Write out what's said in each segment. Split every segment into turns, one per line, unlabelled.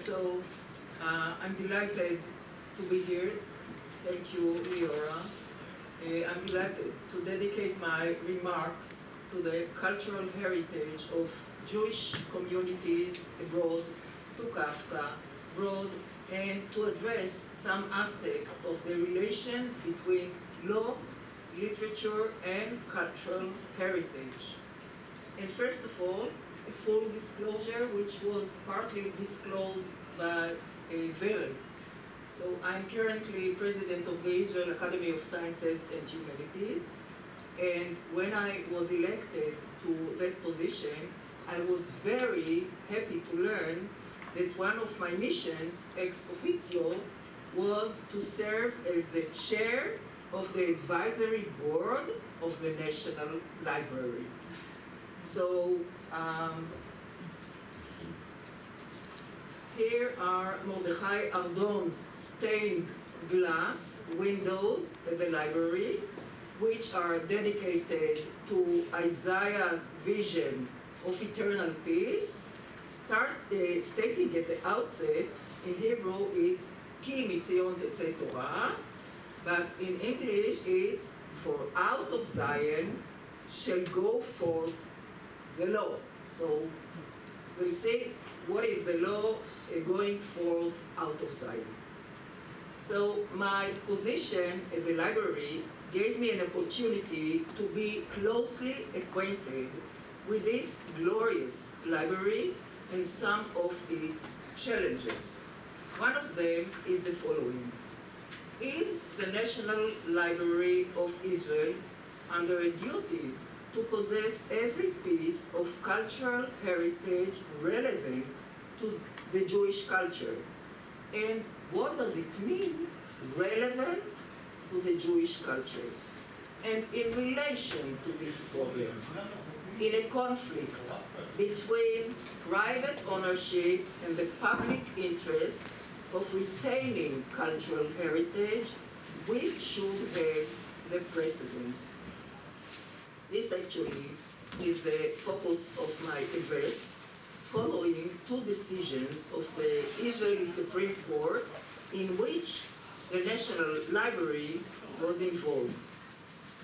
So I'm delighted to be here. Thank you, Leora. I'm delighted to dedicate my remarks to the cultural heritage of Jewish communities abroad, to Kafka abroad, and to address some aspects of the relations between law, literature, and cultural heritage. And first of all, a full disclosure, which was partly disclosed by Berg. So I'm currently president of the Israel Academy of Sciences and Humanities, and when I was elected to that position, I was very happy to learn that one of my missions, ex officio, was to serve as the chair of the advisory board of the National Library. So here are Mordechai Ardon's stained glass windows at the library, which are dedicated to Isaiah's vision of eternal peace, stating at the outset, in Hebrew it's Ki mitzion tetzeh Torah, but in English it's for out of Zion shall go forth the law. So we'll see what is the law going forth out of Zion. So my position at the library gave me an opportunity to be closely acquainted with this glorious library and some of its challenges. One of them is the following. Is the National Library of Israel under a duty to possess every piece of cultural heritage relevant to the Jewish culture? And what does it mean, relevant to the Jewish culture? And in relation to this problem, in a conflict between private ownership and the public interest of retaining cultural heritage, which should have the precedence? This actually is the focus of my address, following two decisions of the Israeli Supreme Court in which the National Library was involved.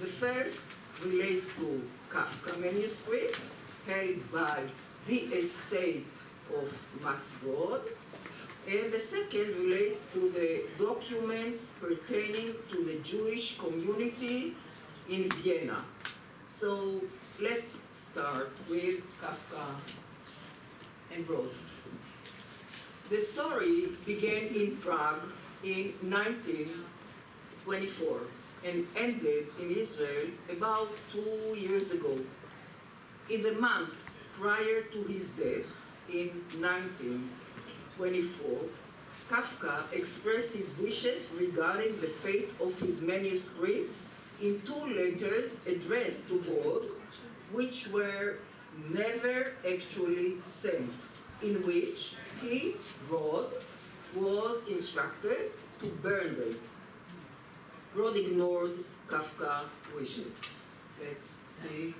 The first relates to Kafka manuscripts held by the estate of Max Brod, and the second relates to the documents pertaining to the Jewish community in Vienna. So let's start with Kafka and Brod. The story began in Prague in 1924 and ended in Israel about 2 years ago. In the month prior to his death in 1924, Kafka expressed his wishes regarding the fate of his manuscripts in 2 letters addressed to Berg, which were never actually sent, in which he, Brod, was instructed to burn them. Brod ignored Kafkas' wishes. Let's see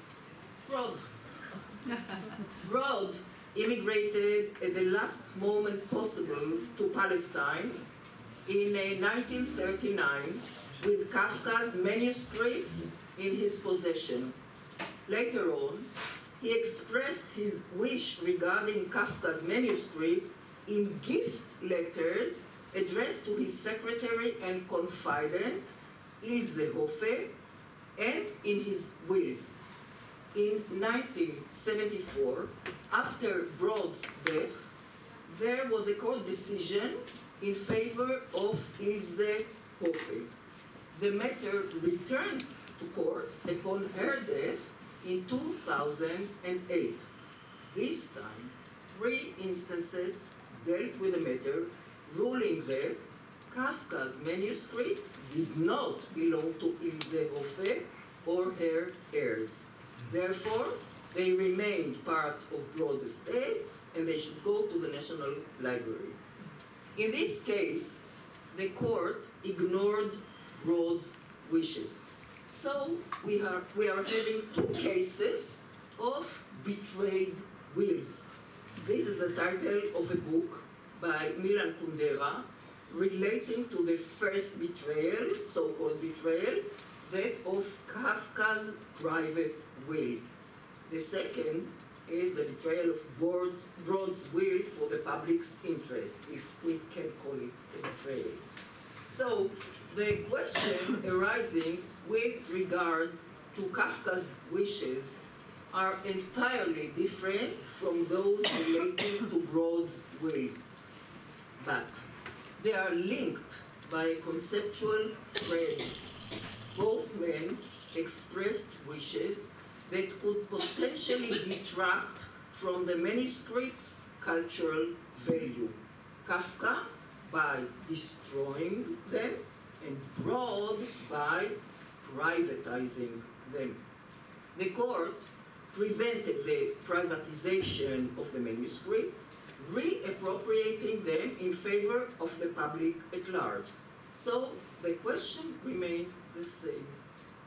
Brod. Brod immigrated at the last moment possible to Palestine in 1939 with Kafka's manuscripts in his possession. Later on, he expressed his wish regarding Kafka's manuscript in gift letters addressed to his secretary and confidant, Ilse Hofe, and in his wills. In 1974, after Brod's death, there was a court decision in favor of Ilse Hofe. The matter returned to court upon her death in 2008. This time, 3 instances dealt with the matter, ruling that Kafka's manuscripts did not belong to Ilse Hofe or her heirs. Therefore, they remained part of Brod's estate and they should go to the National Library. In this case, the court ignored Brod's wishes. So we are having 2 cases of betrayed wills. This is the title of a book by Milan Kundera relating to the first betrayal, so-called betrayal, that of Kafka's private will. The second is the betrayal of Broad's will for the public's interest, if we can call it a betrayal. So the question arising with regard to Kafka's wishes are entirely different from those relating to Broad's will. But they are linked by a conceptual thread. Both men expressed wishes that could potentially detract from the manuscript's cultural value. Kafka by destroying them, and Broad by privatizing them. The court prevented the privatization of the manuscripts, reappropriating them in favor of the public at large. So the question remains the same.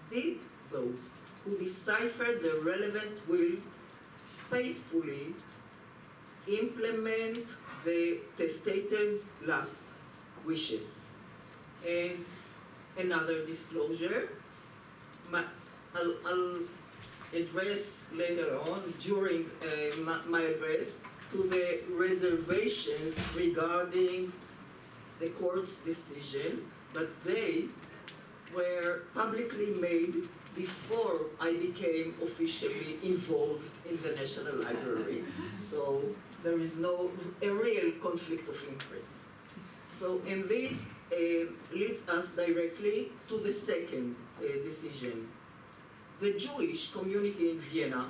Did those who deciphered the relevant wills faithfully implement the testator's last wishes? And another disclosure, I'll address later on during my address to the reservations regarding the court's decision, but they were publicly made before I became officially involved in the National Library. So there is a real conflict of interest. So, and this leads us directly to the second decision. The Jewish community in Vienna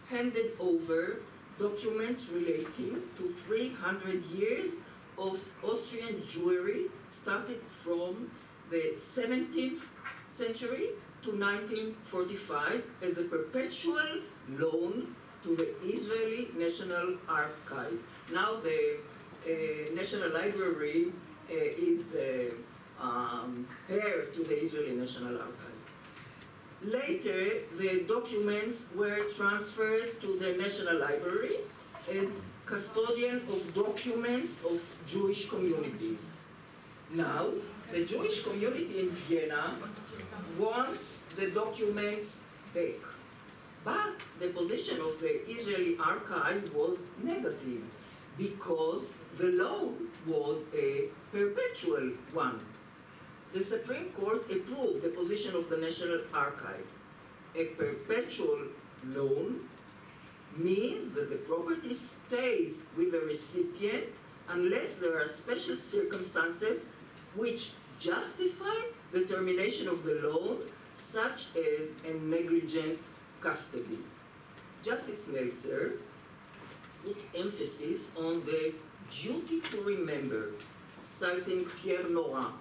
handed over documents relating to 300 years of Austrian Jewry, started from the 17th century to 1945 as a perpetual loan to the Israeli National Archive. Now the National Library is the heir to the Israeli National Archive. Later, the documents were transferred to the National Library as custodian of documents of Jewish communities. Now, the Jewish community in Vienna wants the documents back. But the position of the Israeli archive was negative because the loan was a perpetual one. The Supreme Court approved the position of the National Archive. A perpetual loan means that the property stays with the recipient unless there are special circumstances which justify the termination of the loan, such as a negligent custody. Justice Meltzer put emphasis on the duty to remember, citing Pierre Nora,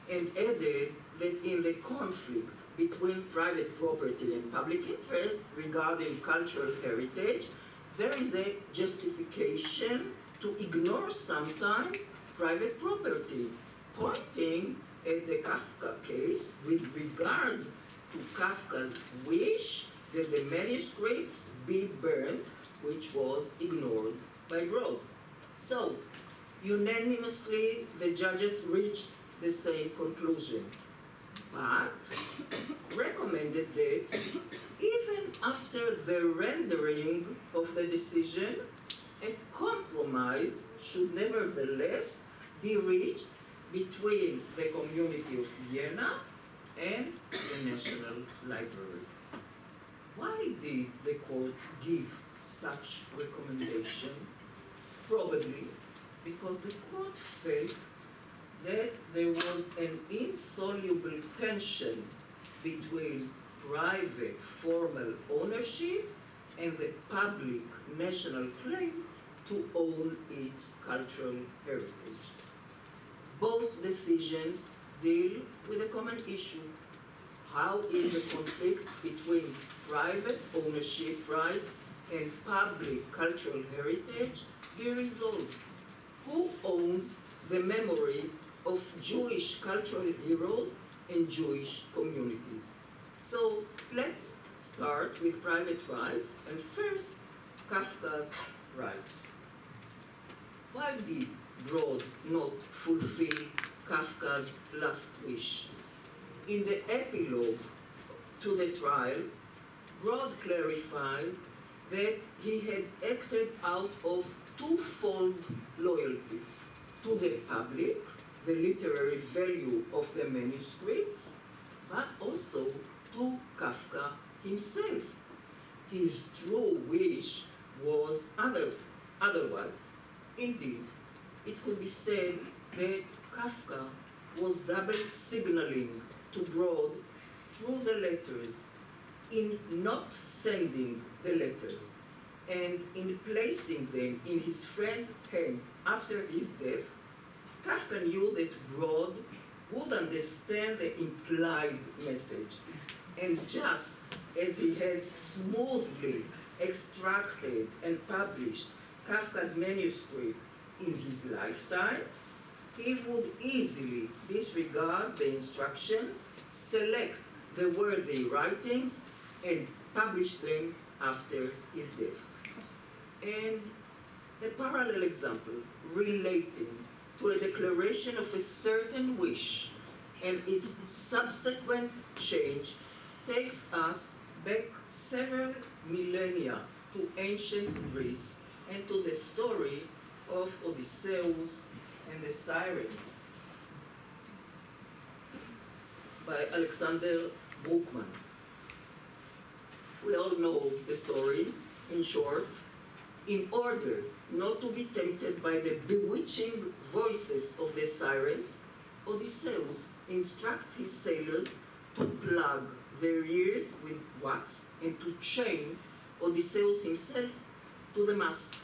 and added that in the conflict between private property and public interest regarding cultural heritage, there is a justification to ignore sometimes private property, pointing at the Kafka case with regard to Kafka's wish that the manuscripts be burned, which was ignored by Broad. So, unanimously, the judges reached the same conclusion, but recommended that even after the rendering of the decision, a compromise should nevertheless be reached between the community of Vienna and the National Library. Why did the court give such recommendation? Probably because the court felt that there was an insoluble tension between private formal ownership and the public national claim to own its cultural heritage. Both decisions deal with a common issue. How is the conflict between private ownership rights and public cultural heritage be resolved? Who owns the memory of Jewish cultural heroes and Jewish communities? So let's start with private rights, and first, Kafka's rights. Why did Broad not fulfill Kafka's last wish? In the epilogue to the trial, Broad clarified that he had acted out of twofold loyalty to the public, the literary value of the manuscripts, but also to Kafka himself. His true wish was otherwise. Indeed, it could be said that Kafka was double signaling to Broad through the letters in not sending the letters and in placing them in his friend's hands after his death. Kafka knew that Broad would understand the implied message, and just as he had smoothly extracted and published Kafka's manuscript in his lifetime, he would easily disregard the instruction, select the worthy writings, and publish them after his death. And a parallel example relating to a declaration of a certain wish and its subsequent change takes us back several millennia to ancient Greece and to the story of Odysseus and the Sirens by Alexander Buchmann. We all know the story. In short, in order not to be tempted by the bewitching voices of the sirens, Odysseus instructs his sailors to plug their ears with wax and to chain Odysseus himself to the mast.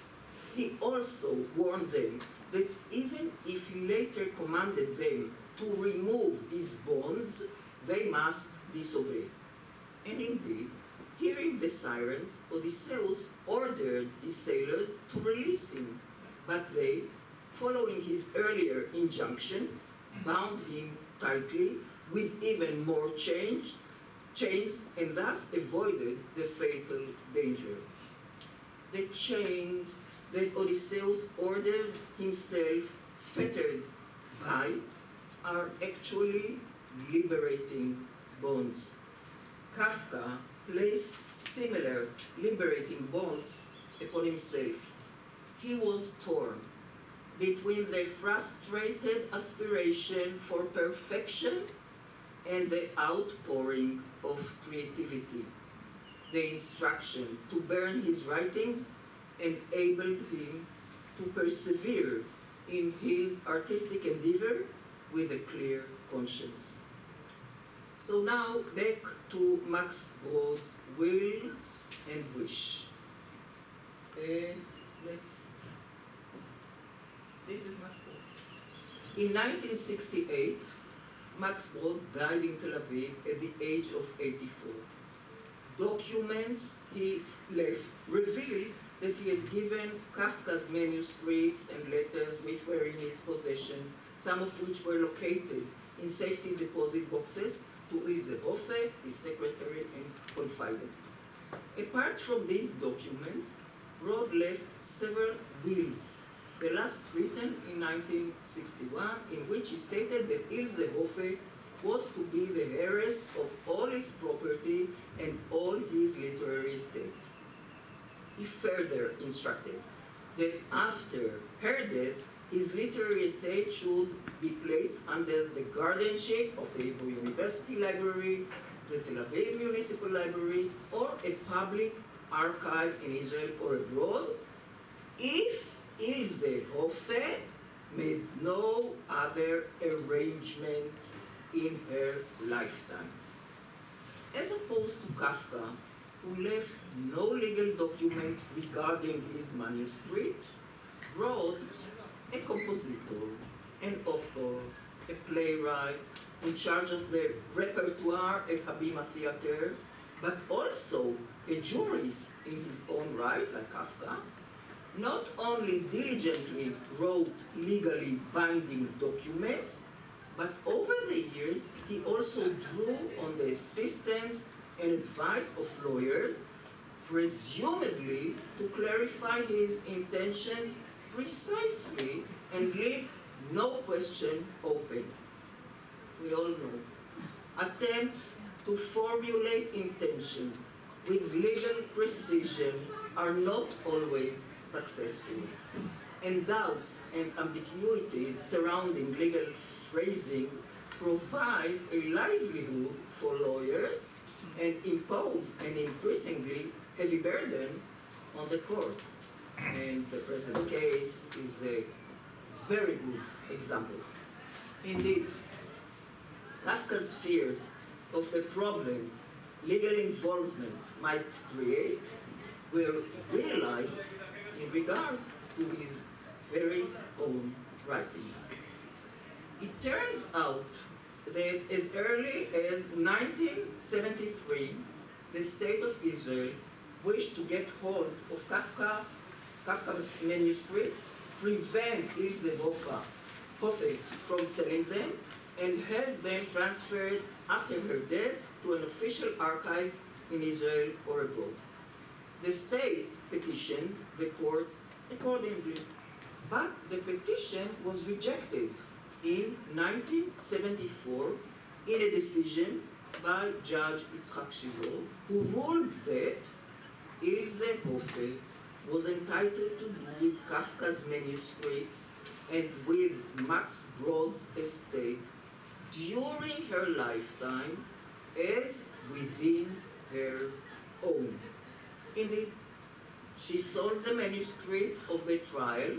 He also warned them that even if he later commanded them to remove his bonds, they must disobey. And indeed, hearing the sirens, Odysseus ordered his sailors to release him, but they, following his earlier injunction, bound him tightly with even more chains, and thus avoided the fatal danger. The chains that Odysseus ordered himself fettered by are actually liberating bonds. Kafka placed similar liberating bonds upon himself. He was torn between the frustrated aspiration for perfection and the outpouring of creativity. The instruction to burn his writings enabled him to persevere in his artistic endeavor with a clear conscience. So now back to Max Brod's will and wish. This is Max Brod. In 1968, Max Brod died in Tel Aviv at the age of 84. Documents he left reveal that he had given Kafka's manuscripts and letters which were in his possession, some of which were located in safety deposit boxes, to Ilse Hofe, his secretary and confidant. Apart from these documents, Brod left several wills, the last written in 1961, in which he stated that Ilse Hofe was to be the heiress of all his property and all his literary estate. He further instructed that after her death, his literary estate should be placed under the guardianship of the Hebrew University Library, the Tel Aviv Municipal Library, or a public archive in Israel or abroad, if Ilse Hofe made no other arrangements in her lifetime. As opposed to Kafka, who left no legal document regarding his manuscript, Brod, a compositor, an author, a playwright, in charge of the repertoire at Habima Theater, but also a jurist in his own right, like Kafka, not only diligently wrote legally binding documents, but over the years, he also drew on the assistance and advice of lawyers, presumably to clarify his intentions precisely and leave no question open. We all know. Attempts to formulate intentions with legal precision are not always successful, and doubts and ambiguities surrounding legal phrasing provide a livelihood for lawyers and impose an increasingly heavy burden on the courts. And the present case is a very good example. Indeed, Kafka's fears of the problems legal involvement might create were realized in regard to his very own writings. It turns out that as early as 1973, the State of Israel wished to get hold of Kafka's manuscript, prevent Ilse Hofe from selling them, and have them transferred after her death to an official archive in Israel or abroad. The state petitioned the court accordingly, but the petition was rejected in 1974 in a decision by Judge Yitzhak Shilo, who ruled that Ilse Hofe was entitled to do with Kafka's manuscripts and with Max Brod's estate during her lifetime as within her own. Indeed, she sold the manuscript of the trial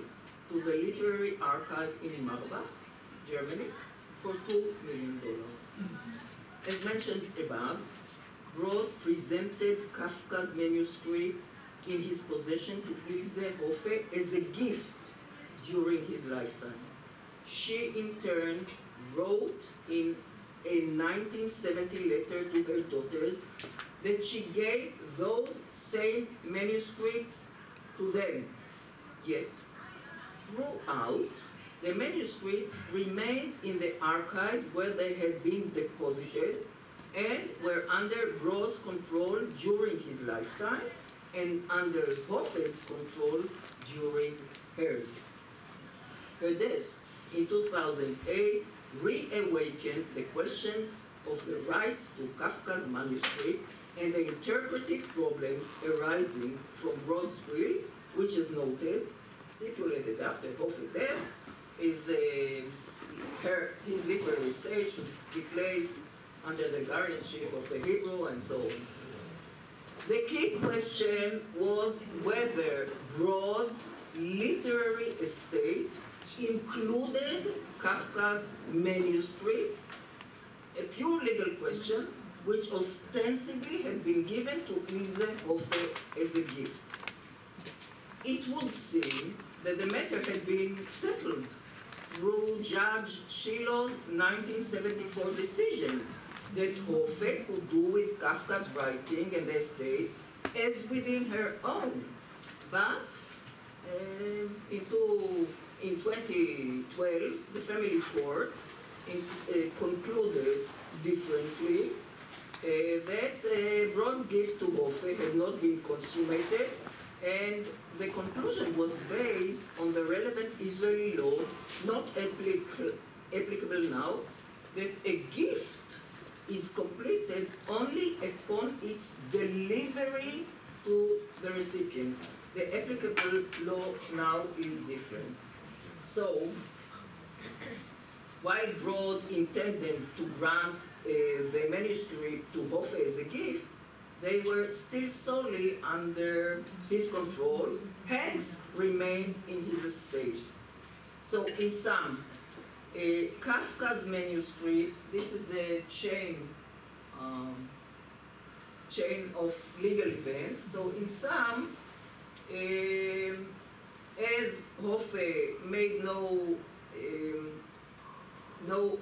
to the Literary Archive in Marbach, Germany, for $2 million. As mentioned above, Brod presented Kafka's manuscripts in his possession to Ilse Hofe as a gift during his lifetime. She, in turn, wrote in a 1970 letter to her daughters that she gave those same manuscripts to them. Yet, throughout, the manuscripts remained in the archives where they had been deposited and were under Brod's control during his lifetime and under Hofe's control during hers. Her death in 2008 reawakened the question of the rights to Kafka's manuscript and the interpretive problems arising from Brod's will, which is noted, stipulated after Hofe's death, is his literary estate should be placed under the guardianship of the Hebrew and so on. The key question was whether Brod's literary estate included Kafka's manuscripts, a pure legal question which ostensibly had been given to Ilse Hofe as a gift. It would seem that the matter had been settled through Judge Shiloh's 1974 decision that Hofe could do with Kafka's writing and the estate as within her own. But in 2012, the family court concluded differently that Brod's gift to Hofe had not been consummated, and the conclusion was based on the relevant Israeli law, not applicable now, that a gift is completed only upon its delivery to the recipient. The applicable law now is different. So, while Brod intended to grant the manuscript to Hofe as a gift, they were still solely under his control, hence remained in his estate. So in sum, Kafka's manuscript, this is a chain of legal events. So in sum, as Hofe made no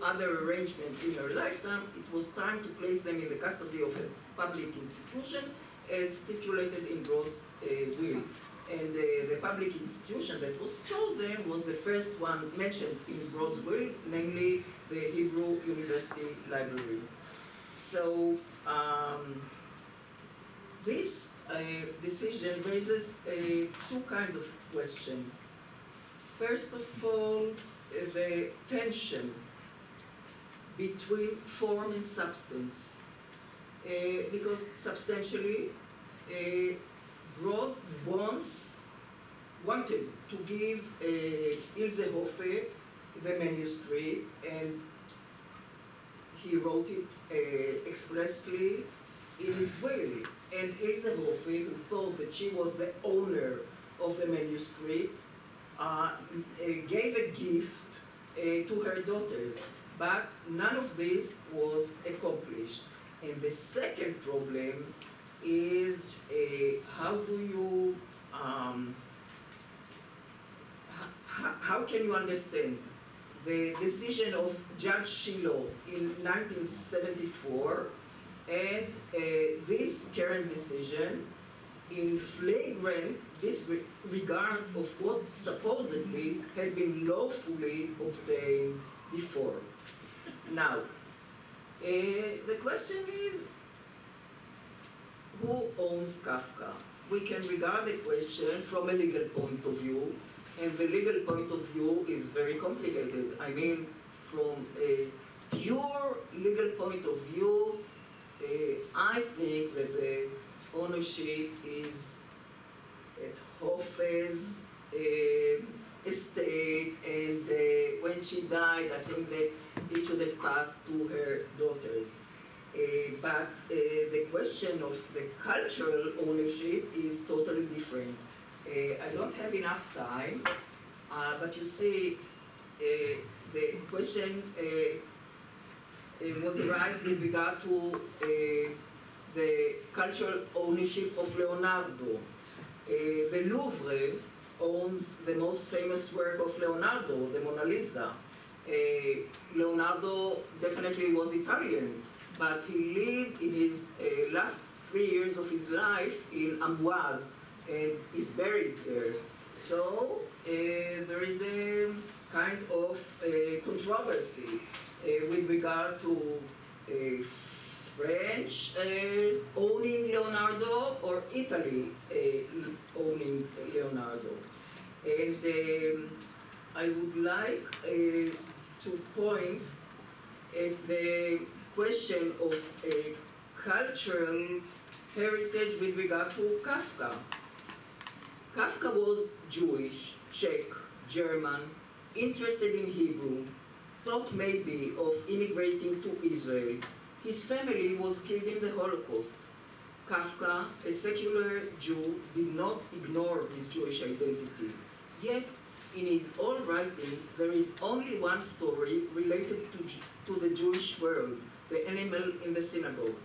other arrangement in her lifetime, it was time to place them in the custody of a public institution as stipulated in Brod's will. And the public institution that was chosen was the first one mentioned in Brod's will, namely the Hebrew University Library. So this decision raises two kinds of questions. First of all, the tension between form and substance. Because substantially, Brod wanted to give Ilse Hofe the manuscript, and he wrote it expressly in his will. And Ilse Hofe, who thought that she was the owner of the manuscript, gave a gift to her daughters. But none of this was accomplished. And the second problem is how can you understand the decision of Judge Shiloh in 1974 and this current decision in flagrant disregard of what supposedly had been lawfully obtained before. Now, the question is, who owns Kafka? We can regard the question from a legal point of view, and the legal point of view is very complicated. I mean, from a pure legal point of view, I think that the ownership is at Hofe's estate, and when she died, I think that it should have passed to her daughters. But the question of the cultural ownership is totally different. I don't have enough time, but you see, the question was raised with regard to the cultural ownership of Leonardo. The Louvre owns the most famous work of Leonardo, the Mona Lisa. Leonardo definitely was Italian, but he lived in his last 3 years of his life in Amboise and is buried there. So there is a kind of controversy with regard to French owning Leonardo or Italy owning Leonardo. And I would like to point at the question of cultural heritage with regard to Kafka. Kafka was Jewish, Czech, German, interested in Hebrew, thought maybe of immigrating to Israel. His family was killed in the Holocaust. Kafka, a secular Jew, did not ignore his Jewish identity. Yet, in his own writings, there is only one story related to the Jewish world, the animal in the synagogue.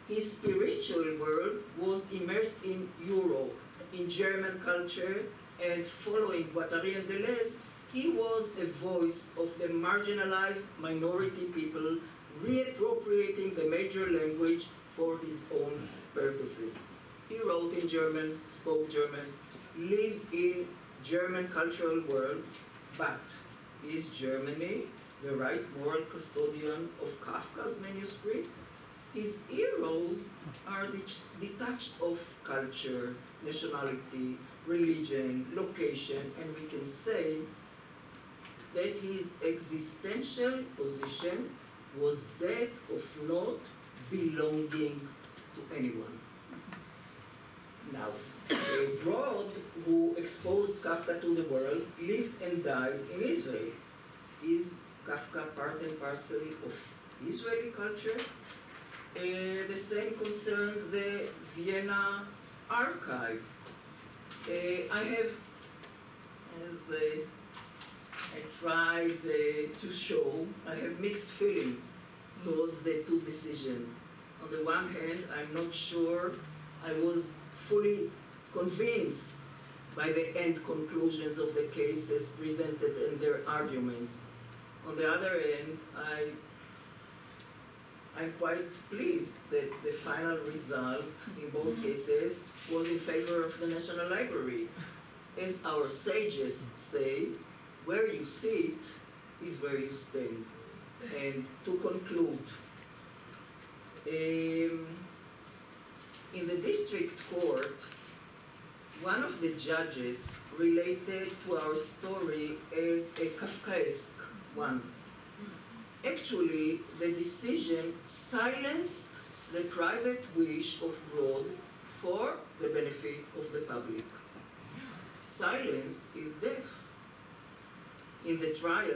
His spiritual world was immersed in Europe, in German culture, and following Guattari and Deleuze, he was a voice of the marginalized minority people, reappropriating the major language for his own purposes. He wrote in German, spoke German, lived in German cultural world, but is Germany the right moral custodian of Kafka's manuscript? His heroes are detached of culture, nationality, religion, location, and we can say that his existential position was that of not belonging to anyone. Now, Brod, who exposed Kafka to the world, lived and died in Israel. Is Kafka part and parcel of Israeli culture? The same concerns the Vienna archive. I have, as I tried to show, I have mixed feelings towards the two decisions. On the one hand, I'm not sure I was fully convinced by the end conclusions of the cases presented and their arguments. On the other hand, I'm quite pleased that the final result in both cases was in favor of the National Library. As our sages say, where you sit is where you stand. And to conclude, in the district court, one of the judges related to our story as a Kafkaesque one. Actually, the decision silenced the private wish of God for the benefit of the public. Silence is death. In the trial,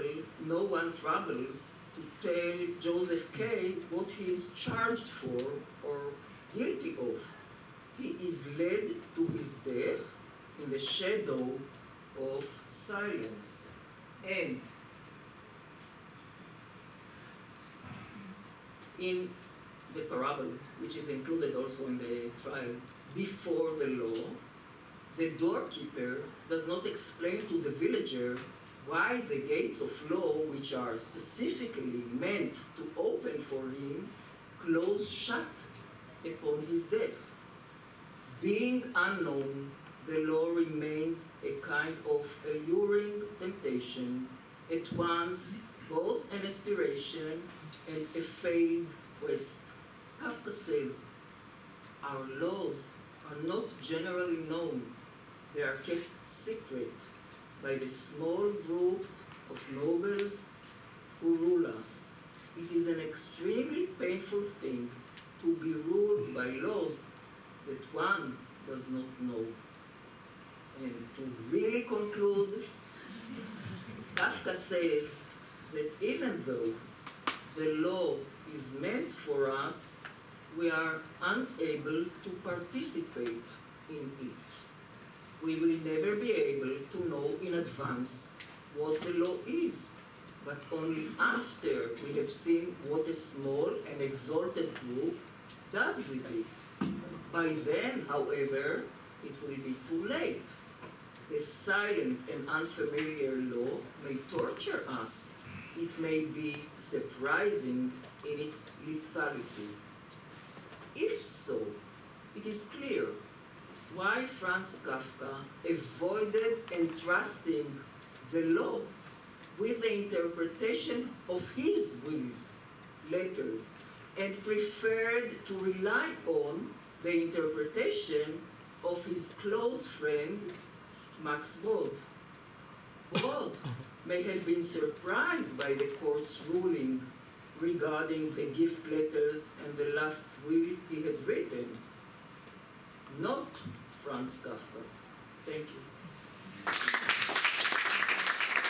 no one troubles to tell Joseph K. what he is charged for or guilty of. He is led to his death in the shadow of silence. And in the parable, which is included also in the trial, before the law, the doorkeeper does not explain to the villager why the gates of law, which are specifically meant to open for him, close shut upon his death. Being unknown, the law remains a kind of alluring temptation, at once both an aspiration and a failed quest. Kafka says, our laws are not generally known. They are kept secret by the small group of nobles who rule us. It is an extremely painful thing to be ruled by laws that one does not know. And to really conclude, Kafka says that even though the law is meant for us, we are unable to participate in it. We will never be able to know in advance what the law is, but only after we have seen what a small and exalted group does with it. By then, however, it will be too late. The silent and unfamiliar law may torture us. It may be surprising in its lethality. If so, it is clear why Franz Kafka avoided entrusting the law with the interpretation of his will's letters and preferred to rely on the interpretation of his close friend, Max Brod. Brod may have been surprised by the court's ruling regarding the gift letters and the last will he had written. Not Franz Kafka. Thank you.